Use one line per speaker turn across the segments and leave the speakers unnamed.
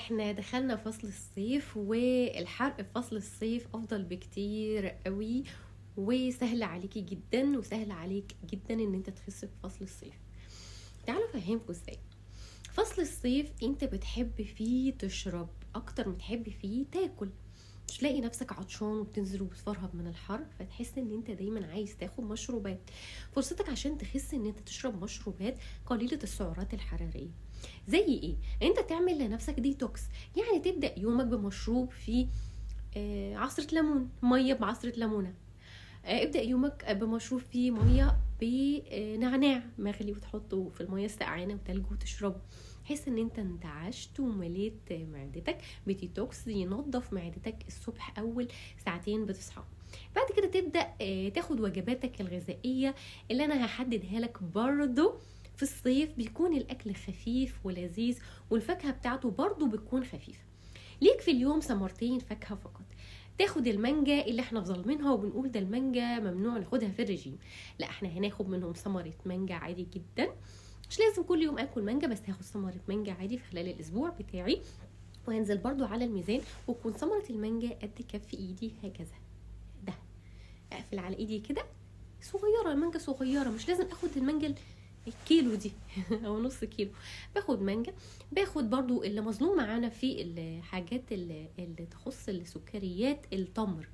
احنا دخلنا فصل الصيف، والحرق في فصل الصيف افضل بكتير قوي، وسهل عليكي جدا وسهل عليك جدا ان انت تخس في فصل الصيف. تعالوا افهمكم ازاي. فصل الصيف انت بتحب فيه تشرب اكتر ما تحب فيه تاكل. تلاقي نفسك عطشان وبتنزل وبتفرهد من الحر، فتحس ان انت دايما عايز تاخد مشروبات. فرصتك عشان تخس ان انت تشرب مشروبات قليلة السعرات الحرارية. زي ايه؟ انت تعمل لنفسك ديتوكس، يعني تبدأ يومك بمشروب فيه عصرة ليمون، مية بعصرة ليمونة. ابدأ يومك بمشروب فيه مية بنعناع مغلي وتحطه في المية السقعانة وتلج وتشربه. حس ان انت انتعشت ومليت معدتك بديتوكس ينظف معدتك الصبح اول ساعتين بتصحى. بعد كده تبدأ تاخد وجباتك الغذائية اللي انا هحددها لك برضو. في الصيف بيكون الاكل خفيف ولذيذ، والفاكهة بتاعته برضو بتكون خفيفة. ليك في اليوم ثمرتين فاكهة فقط. تاخد المانجا اللي احنا ظالمينها وبنقول ده المانجا ممنوع ناخدها في الرجيم، لا احنا هناخد منهم ثمرة مانجا عادي جدا. مش لازم كل يوم اكل مانجا، بس هاخد ثمرة مانجا عادي في خلال الاسبوع بتاعي، وهنزل برضو على الميزان وتكون ثمرة المانجا قد كف ايدي هكذا. ده اقفل على ايدي كده، صغيرة المانجا صغيرة، مش لازم اخد المانجا الكيلو دي او نص كيلو. باخد مانجا، باخد برضو اللي مظلوم معانا في الحاجات اللي تخص السكريات. التمر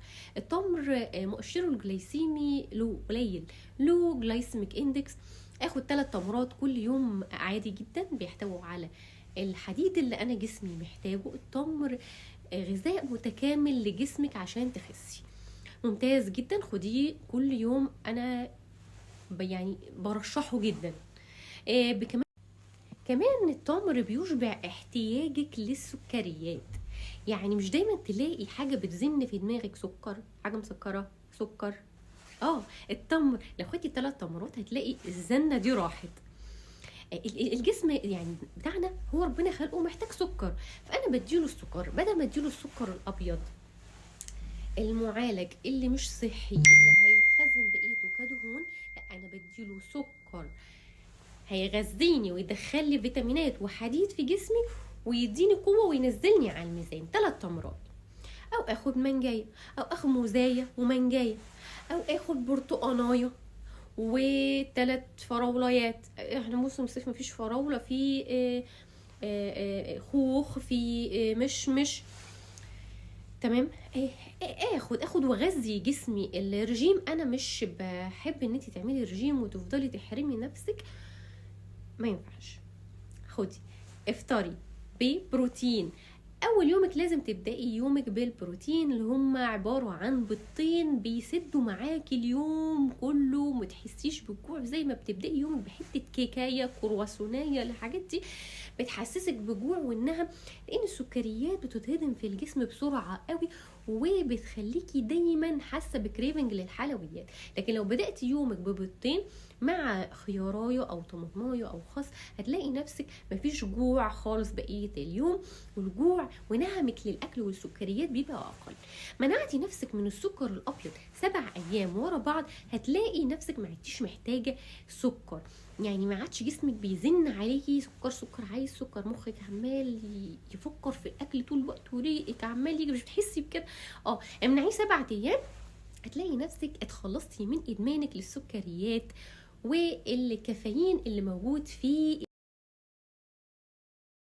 مؤشره الجليسيمي له قليل، له جلايسيميك اندكس. اخد 3 تمرات كل يوم عادي جدا، بيحتووا على الحديد اللي انا جسمي محتاجه. التمر غذاء متكامل لجسمك عشان تخسي، ممتاز جدا، خديه كل يوم. انا يعني برشحه جدا. كمان التمر بيشبع احتياجك للسكريات، يعني مش دايما تلاقي حاجة بتزن في دماغك سكر، حاجة مسكرة سكر. التمر لو خدتي 3 تمرات هتلاقي الزنة دي راحت. الجسم يعني بتاعنا هو ربنا خلقه محتاج سكر، فانا بديله السكر بدل ما اديله السكر الابيض المعالج اللي مش صحي اللي هيتخزن بقيته كدهون. لا، انا بديله سكر هيغذيني ويدخل لي فيتامينات وحديد في جسمي ويديني قوه وينزلني على الميزان. 3 تمرات، او اخد منجايه، او اخد موزايه ومنجايه، او اخد برتقانايه و3 فراوليات. احنا موسم الصيف مفيش فراوله، في خوخ، في مشمش. تمام. اخد واغذي جسمي. الرجيم انا مش بحب ان انت تعملي رجيم وتفضلي تحرمي نفسك، ما ينفعش. خدي افطري ببروتين. اول يومك لازم تبدأي يومك بالبروتين، اللي هم عبارة عن بيضتين بيسدوا معاكي اليوم كله، متحسيش بالجوع زي ما بتبدأي يومك بحتة كيكاية كرواسونية. الحاجات دي بتحسسك بجوع، وانها لان السكريات بتتهضم في الجسم بسرعة قوي، وبتخليكي دايما حاسه بكريفنج للحلويات. لكن لو بدأتي يومك ببيضتين مع خيارايه او طماطمايه او خس، هتلاقي نفسك مفيش جوع خالص بقيه اليوم، والجوع ونهمك للاكل والسكريات بيبقى اقل. منعتي نفسك من السكر الابيض 7 ايام ورا بعض، هتلاقي نفسك ما عدتيش محتاجه سكر. يعني ما عادش جسمك بيزن عليكي سكر سكر، عايز سكر، مخك عمال يفكر في الاكل طول الوقت، وريقك عمال يجري، مش بتحسي بكده. امنعيه 7 ايام، هتلاقي نفسك اتخلصتي من ادمانك للسكريات والكافيين اللي موجود فيه.